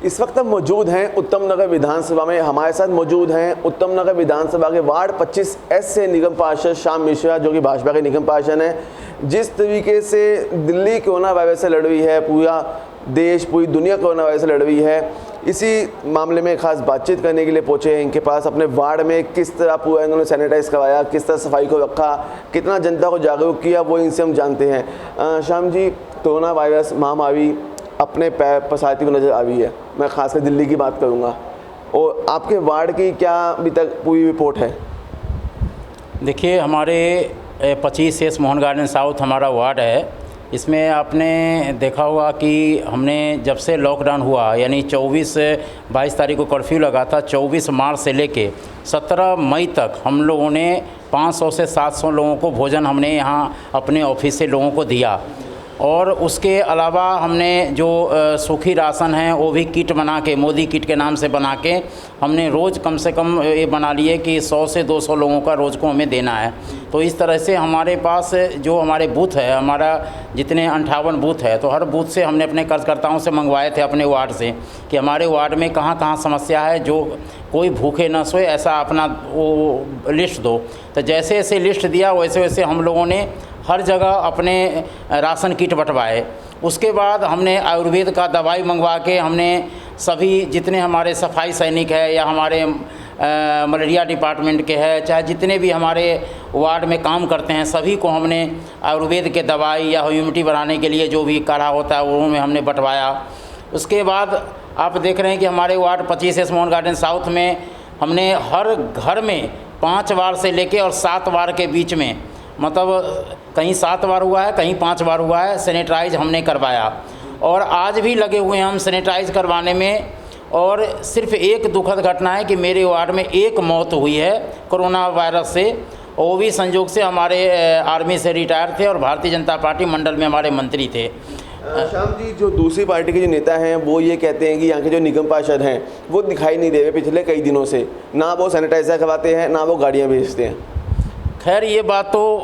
इस वक्त हम मौजूद हैं उत्तम नगर विधानसभा में। हमारे साथ मौजूद हैं उत्तम नगर विधानसभा के वार्ड 25S से निगम पार्षद श्याम मिश्रा, जो कि भाजपा के निगम पार्षद हैं। जिस तरीके से दिल्ली कोरोना वायरस से लड़ रही है, पूरा देश पूरी दुनिया कोरोना वायरस से लड़ रही है, इसी मामले में खास बातचीत करने के लिए पहुंचे हैं इनके पास। अपने वार्ड में किस तरह पूरा इन्होंने सैनिटाइज करवाया, किस तरह सफाई को रखा, कितना जनता को जागरूक किया, वो इनसे हम जानते हैं। श्याम जी, कोरोना वायरस महामारी अपने पैर पसारती हुई नज़र आ रही है। मैं खासकर दिल्ली की बात करूंगा, और आपके वार्ड की क्या अभी तक पूरी रिपोर्ट है? देखिए, हमारे 25S मोहन गार्डन साउथ हमारा वार्ड है। इसमें आपने देखा होगा कि हमने जब से लॉकडाउन हुआ, यानी 22 तारीख को कर्फ्यू लगा था, 24 मार्च से लेके 17 मई तक हम लोगों ने 500 से 700 लोगों को भोजन हमने यहाँ अपने ऑफिस से लोगों को दिया। और उसके अलावा हमने जो सूखी राशन है वो भी किट बना के, मोदी किट के नाम से बना के हमने रोज़ कम से कम ये बना लिए कि 100 से 200 लोगों का रोज़ को हमें देना है। तो इस तरह से हमारे पास जो हमारे बूथ है, हमारा जितने 58 बूथ है, तो हर बूथ से हमने अपने कार्यकर्ताओं से मंगवाए थे अपने वार्ड से कि हमारे वार्ड में कहाँ कहाँ समस्या है, जो कोई भूखे न सोए, ऐसा अपना वो लिस्ट दो। तो जैसे जैसे लिस्ट दिया वैसे वैसे हम लोगों ने हर जगह अपने राशन किट बंटवाए। उसके बाद हमने आयुर्वेद का दवाई मंगवा के हमने सभी जितने हमारे सफाई सैनिक है या हमारे मलेरिया डिपार्टमेंट के हैं, चाहे जितने भी हमारे वार्ड में काम करते हैं, सभी को हमने आयुर्वेद के दवाई या ह्यूमिडिटी बढ़ाने के लिए जो भी काढ़ा होता है वो में हमने बंटवाया। उसके बाद आप देख रहे हैं कि हमारे ward 25S Mohan garden south में हमने हर घर में 5 बार से लेके और 7 बार के बीच में, मतलब कहीं 7 बार हुआ है, कहीं 5 बार हुआ है, सैनिटाइज हमने करवाया। और आज भी लगे हुए हैं हम सैनिटाइज करवाने में। और सिर्फ एक दुखद घटना है कि मेरे वार्ड में एक मौत हुई है कोरोना वायरस से, और वो भी संयोग से हमारे आर्मी से रिटायर थे और भारतीय जनता पार्टी मंडल में हमारे मंत्री थे। श्याम जी, जो दूसरी पार्टी के जो नेता हैं वो ये कहते हैं कि यहाँ के जो निगम पार्षद हैं वो दिखाई नहीं दे रहे पिछले कई दिनों से, ना वो सैनिटाइजर करवाते हैं, ना वो गाड़ियाँ भेजते हैं। खैर, ये बात तो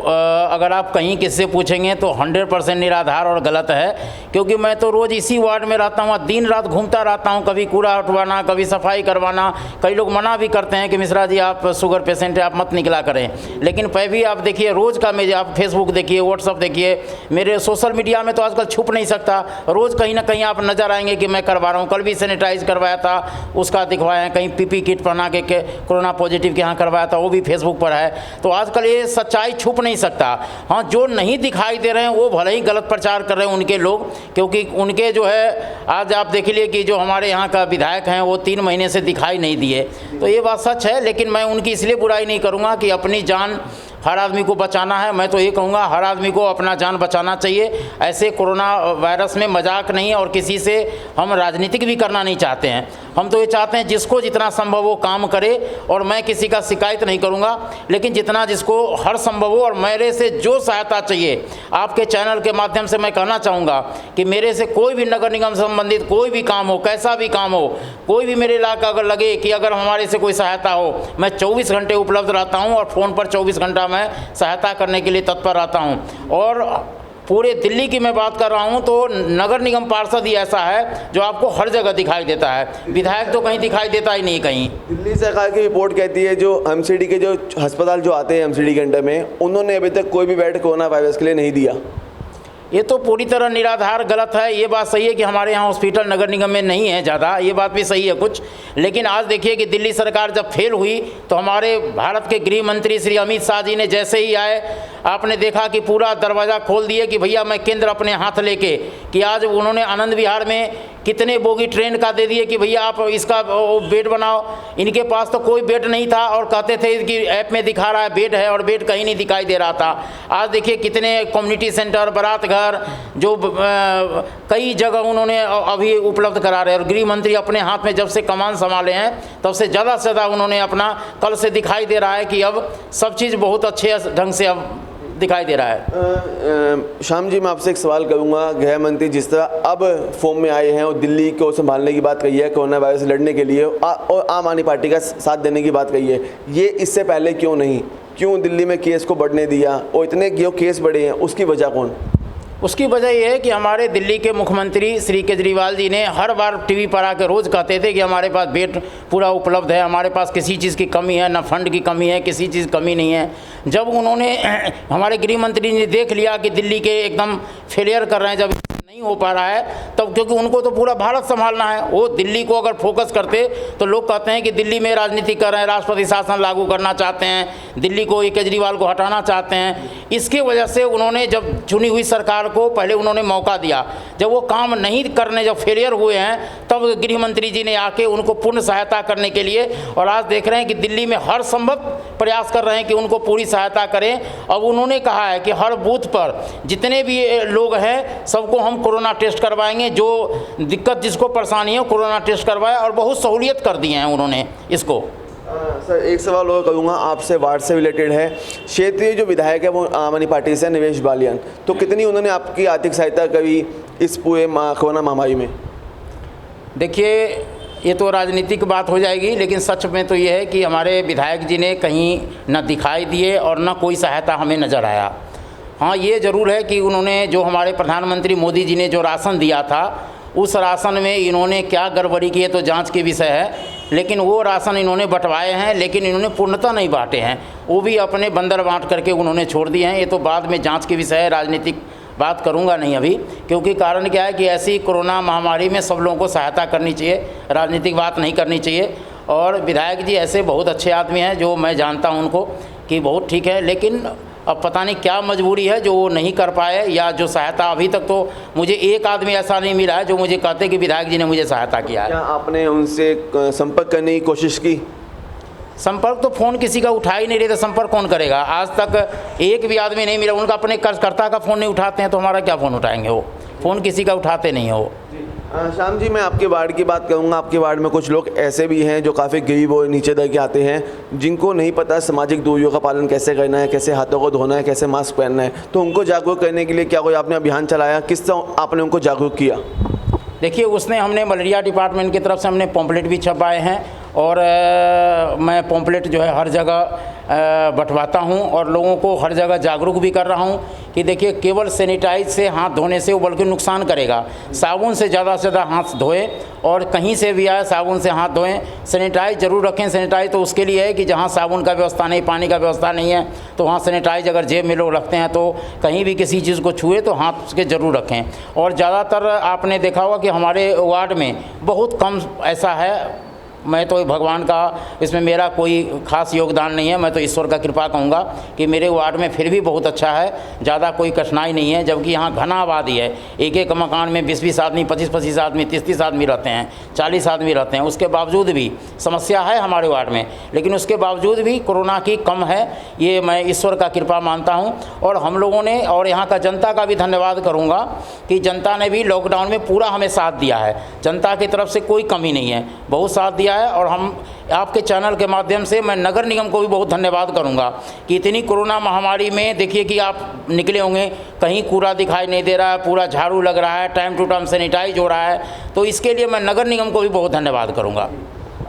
अगर आप कहीं किससे पूछेंगे तो 100% निराधार और गलत है, क्योंकि मैं तो रोज़ इसी वार्ड में रहता हूँ, दिन रात घूमता रहता हूँ, कभी कूड़ा हटवाना, कभी सफाई करवाना। कई लोग मना भी करते हैं कि मिश्रा जी आप शुगर पेशेंट है, आप मत निकला करें, लेकिन फिर भी आप देखिए रोज़ का मेरे, आप फेसबुक देखिए, व्हाट्सअप देखिए, मेरे सोशल मीडिया में तो आजकल छुप नहीं सकता, रोज़ कहीं ना कहीं आप नज़र आएंगे कि मैं करवा रहा हूँ। कल भी सैनिटाइज करवाया था, उसका दिखवाया है, कहीं पीपी किट पहना के कोरोना पॉजिटिव के यहाँ करवाया था, वो भी फेसबुक पर है। तो आजकल ये सच्चाई छुप नहीं सकता। हाँ, जो नहीं दिखाई दे रहे हैं वो भले ही गलत प्रचार कर रहे हैं उनके लोग, क्योंकि उनके जो है, आज आप देख लिए कि जो हमारे यहाँ का विधायक हैं वो 3 महीने से दिखाई नहीं दिए। तो ये बात सच है, लेकिन मैं उनकी इसलिए बुराई नहीं करूँगा कि अपनी जान हर आदमी को बचाना है। मैं तो ये कहूँगा हर आदमी को अपना जान बचाना चाहिए। ऐसे कोरोना वायरस में मजाक नहीं, और किसी से हम राजनीतिक भी करना नहीं चाहते हैं। हम तो ये चाहते हैं जिसको जितना संभव हो काम करे, और मैं किसी का शिकायत नहीं करूँगा, लेकिन जितना जिसको हर संभव हो, और मेरे से जो सहायता चाहिए, आपके चैनल के माध्यम से मैं कहना चाहूँगा कि मेरे से कोई भी नगर निगम से संबंधित कोई भी काम हो, कैसा भी काम हो, कोई भी मेरे इलाका अगर लगे कि अगर हमारे से कोई सहायता हो, मैं 24 घंटे उपलब्ध रहता हूँ, और फ़ोन पर 24 घंटा मैं सहायता करने के लिए तत्पर रहता हूं। और पूरे दिल्ली की मैं बात कर रहा हूं तो नगर निगम पार्षद ही ऐसा है जो आपको हर जगह दिखाई देता है, विधायक तो कहीं दिखाई देता ही नहीं। कहीं दिल्ली सरकार की रिपोर्ट कहती है जो एमसीडी के जो अस्पताल जो आते हैं एमसीडी के अंडर में, उन्होंने अभी तक कोई भी बेड कोरोना वायरस के लिए नहीं दिया। ये तो पूरी तरह निराधार गलत है। ये बात सही है कि हमारे यहाँ हॉस्पिटल नगर निगम में नहीं है ज़्यादा, ये बात भी सही है कुछ, लेकिन आज देखिए कि दिल्ली सरकार जब फेल हुई तो हमारे भारत के गृह मंत्री श्री अमित शाह जी ने जैसे ही आए, आपने देखा कि पूरा दरवाज़ा खोल दिए कि भैया मैं केंद्र अपने हाथ लेके, कि आज उन्होंने आनंद विहार में कितने बोगी ट्रेन का दे दिए कि भैया आप इसका बेड बनाओ। इनके पास तो कोई बेड नहीं था, और कहते थे कि ऐप में दिखा रहा है बेड है, और बेड कहीं नहीं दिखाई दे रहा था। आज देखिए कितने कम्युनिटी सेंटर, बारात घर, जो कई जगह उन्होंने अभी उपलब्ध करा रहे हैं। और गृह मंत्री अपने हाथ में जब से कमान संभाले हैं तब से ज़्यादा उन्होंने अपना, कल से दिखाई दे रहा है कि अब सब चीज़ बहुत अच्छे ढंग से अब दिखाई दे रहा है। श्याम जी, मैं आपसे एक सवाल करूंगा। गृह मंत्री जिस तरह अब फॉर्म में आए हैं और दिल्ली को संभालने की बात कही है, कोरोना वायरस से लड़ने के लिए, और आम आदमी पार्टी का साथ देने की बात कही है, ये इससे पहले क्यों नहीं, क्यों दिल्ली में केस को बढ़ने दिया, और इतने क्यों केस बढ़े हैं, उसकी वजह कौन? उसकी वजह यह है कि हमारे दिल्ली के मुख्यमंत्री श्री केजरीवाल जी ने हर बार टीवी पर आकर रोज़ कहते थे कि हमारे पास बेड पूरा उपलब्ध है, हमारे पास किसी चीज़ की कमी है, ना फंड की कमी है, किसी चीज़ कमी नहीं है। जब उन्होंने हमारे गृह मंत्री ने देख लिया कि दिल्ली के एकदम फेलियर कर रहे हैं, जब नहीं हो पा रहा है, तब क्योंकि उनको तो पूरा भारत संभालना है, वो दिल्ली को अगर फोकस करते तो लोग कहते हैं कि दिल्ली में राजनीति कर रहे हैं, राष्ट्रपति शासन लागू करना चाहते हैं, दिल्ली को ये केजरीवाल को हटाना चाहते हैं। इसकी वजह से उन्होंने जब चुनी हुई सरकार को पहले उन्होंने मौका दिया, जब वो काम नहीं करने जब फेलियर हुए हैं तब गृह मंत्री जी ने आके उनको पूर्ण सहायता करने के लिए, और आज देख रहे हैं कि दिल्ली में हर संभव प्रयास कर रहे हैं कि उनको पूरी सहायता करें। अब उन्होंने कहा है कि हर बूथ पर जितने भी लोग हैं सबको हम कोरोना टेस्ट करवाएंगे, जो दिक्कत जिसको परेशानी है कोरोना टेस्ट करवाए, और बहुत सहूलियत कर दी हैं उन्होंने इसको। सर एक सवाल और करूँगा आपसे, वार्ड से रिलेटेड है। क्षेत्रीय जो विधायक है वो आम आदमी पार्टी से निवेश बालियान, तो कितनी उन्होंने आपकी आर्थिक सहायता करी इस पूरे कोरोना महामारी में? देखिए, ये तो राजनीतिक बात हो जाएगी, लेकिन सच में तो ये है कि हमारे विधायक जी ने कहीं न दिखाई दिए और न कोई सहायता हमें नज़र आया। हाँ, ये ज़रूर है कि उन्होंने जो हमारे प्रधानमंत्री मोदी जी ने जो राशन दिया था, उस राशन में इन्होंने क्या गड़बड़ी की है तो जांच की विषय है, लेकिन वो राशन इन्होंने बंटवाए हैं, लेकिन इन्होंने पूर्णतः नहीं बांटे हैं, वो भी अपने बंदर बांट करके उन्होंने छोड़ दिए हैं। ये तो बाद में जांच की विषय है, राजनीतिक बात करूंगा नहीं अभी, क्योंकि कारण क्या है कि ऐसी कोरोना महामारी में सब लोगों को सहायता करनी चाहिए, राजनीतिक बात नहीं करनी चाहिए। और विधायक जी ऐसे बहुत अच्छे आदमी हैं जो मैं जानता हूं उनको कि बहुत ठीक है, लेकिन अब पता नहीं क्या मजबूरी है जो वो नहीं कर पाए, या जो सहायता अभी तक तो मुझे एक आदमी ऐसा नहीं मिला है जो मुझे कहते कि विधायक जी ने मुझे सहायता किया है। क्या आपने उनसे संपर्क करने की कोशिश की? संपर्क तो फ़ोन किसी का उठा ही नहीं रहे, तो संपर्क कौन करेगा? आज तक एक भी आदमी नहीं मिला, उनका अपने कार्यकर्ता का फ़ोन नहीं उठाते हैं तो हमारा क्या फ़ोन उठाएंगे? वो फ़ोन किसी का उठाते नहीं हो। श्याम जी, मैं आपके वार्ड की बात करूंगा। आपके वार्ड में कुछ लोग ऐसे भी हैं जो काफ़ी गरीब और नीचे दर के आते हैं, जिनको नहीं पता सामाजिक दूरियों का पालन कैसे करना है, कैसे हाथों को धोना है, कैसे मास्क पहनना है, तो उनको जागरूक करने के लिए क्या कोई आपने अभियान चलाया? किस तरह आपने उनको जागरूक किया? देखिए, उसने हमने मलेरिया डिपार्टमेंट की तरफ से हमने पॉम्पलेट भी छपाए हैं, और मैं पॉम्पलेट जो है हर जगह बंटवाता हूं, और लोगों को हर जगह जागरूक भी कर रहा हूं कि देखिए, केवल सैनिटाइज से हाथ धोने से वो बल्कि नुकसान करेगा। साबुन से ज़्यादा हाथ धोएं, और कहीं से भी आए साबुन से हाथ धोएं। सैनिटाइज ज़रूर रखें। सैनिटाइज तो उसके लिए है कि जहाँ साबुन का व्यवस्था नहीं, पानी का व्यवस्था नहीं है, तो वहाँ सैनिटाइज अगर जेब में लोग रखते हैं तो कहीं भी किसी चीज़ को छुए तो हाथ उसके ज़रूर रखें। और ज़्यादातर आपने देखा होगा कि हमारे वार्ड में बहुत कम ऐसा है, मैं तो भगवान का इसमें मेरा कोई खास योगदान नहीं है, मैं तो ईश्वर का कृपा कहूँगा कि मेरे वार्ड में फिर भी बहुत अच्छा है, ज़्यादा कोई कठिनाई नहीं है। जबकि यहाँ घना आबादी है, एक एक मकान में 20-20 आदमी, 25-25 आदमी, 30-30 आदमी रहते हैं, 40 आदमी रहते हैं। उसके बावजूद भी समस्या है हमारे वार्ड में, लेकिन उसके बावजूद भी कोरोना की कम है, ये मैं ईश्वर का कृपा मानता हूँ। और हम लोगों ने, और यहाँ का जनता का भी धन्यवाद करूँगा कि जनता ने भी लॉकडाउन में पूरा हमें साथ दिया है। जनता की तरफ से कोई कमी नहीं है, बहुत साथ दिया है। और हम आपके चैनल के माध्यम से मैं नगर निगम को भी बहुत धन्यवाद करूंगा कि इतनी कोरोना महामारी में देखिए कि आप निकले होंगे, कहीं कूड़ा दिखाई नहीं दे रहा है, पूरा झाड़ू लग रहा है, टाइम टू टाइम सैनिटाइज हो रहा है, तो इसके लिए मैं नगर निगम को भी बहुत धन्यवाद करूंगा।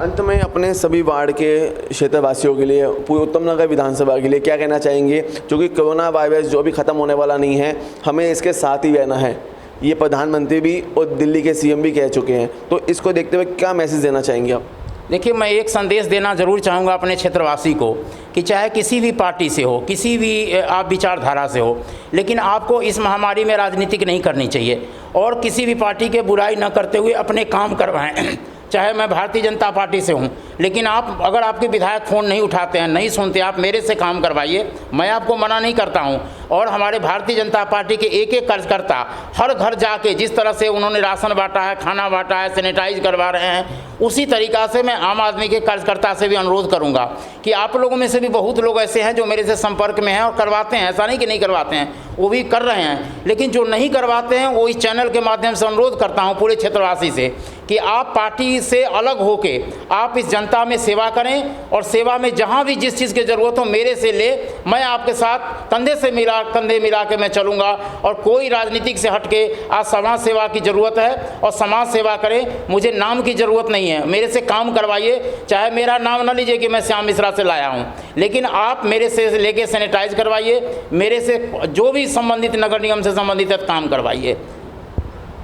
अंत में अपने सभी वार्ड के क्षेत्रवासियों के लिए, पूरे उत्तम नगर विधानसभा के लिए क्या कहना चाहेंगे? क्योंकि कोरोना वायरस जो भी ख़त्म होने वाला नहीं है, हमें इसके साथ ही रहना है, ये प्रधानमंत्री भी और दिल्ली के सीएम भी कह चुके हैं, तो इसको देखते हुए क्या मैसेज देना चाहेंगे आप? देखिए, मैं एक संदेश देना ज़रूर चाहूँगा अपने क्षेत्रवासी को कि चाहे किसी भी पार्टी से हो, किसी भी आप विचारधारा से हो, लेकिन आपको इस महामारी में राजनीतिक नहीं करनी चाहिए, और किसी भी पार्टी के बुराई न करते हुए अपने काम करवाएं। चाहे मैं भारतीय जनता पार्टी से हूं, लेकिन आप अगर आपके विधायक फ़ोन नहीं उठाते हैं, नहीं सुनते, आप मेरे से काम करवाइए, मैं आपको मना नहीं करता हूं। और हमारे भारतीय जनता पार्टी के एक एक कार्यकर्ता हर घर जाके जिस तरह से उन्होंने राशन बांटा है, खाना बांटा है, सैनिटाइज करवा रहे हैं, उसी तरीक़ा से मैं आम आदमी के कार्यकर्ता से भी अनुरोध करूंगा कि आप लोगों में से भी बहुत लोग ऐसे हैं जो मेरे से संपर्क में हैं और करवाते हैं, ऐसा नहीं कि नहीं करवाते हैं, वो भी कर रहे हैं, लेकिन जो नहीं करवाते हैं वो इस चैनल के माध्यम से अनुरोध करता हूँ पूरे क्षेत्रवासी से कि आप पार्टी से अलग होके आप इस जनता में सेवा करें और सेवा में जहाँ भी जिस चीज़ की ज़रूरत हो मेरे से ले, मैं आपके साथ कंधे मिला के मैं चलूँगा। और कोई राजनीतिक से हट के आज समाज सेवा की ज़रूरत है और समाज सेवा करें। मुझे नाम की ज़रूरत नहीं है, मेरे से काम करवाइए। चाहे मेरा नाम ना लीजिए कि मैं श्याम मिश्रा से लाया हूँ, लेकिन आप मेरे से लेके सैनिटाइज करवाइए, मेरे से जो भी संबंधित नगर निगम से संबंधित काम करवाइए।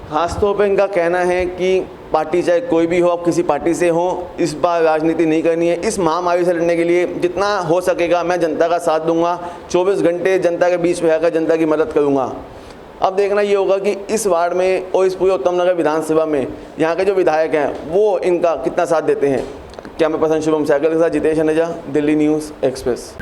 खास तौर पे इनका कहना है कि पार्टी चाहे कोई भी हो, आप किसी पार्टी से हो, इस बार राजनीति नहीं करनी है। इस महामारी से लड़ने के लिए जितना हो सकेगा मैं जनता का साथ दूंगा, 24 घंटे जनता के बीच में रहकर जनता की मदद करूंगा। अब देखना ये होगा कि इस वार्ड में और इस पूरे उत्तम नगर विधानसभा में यहाँ के जो विधायक हैं वो इनका कितना साथ देते हैं। कैमरा पर्सन शुभम सैकल के साथ जितेश अनेजा, दिल्ली न्यूज़ एक्सप्रेस।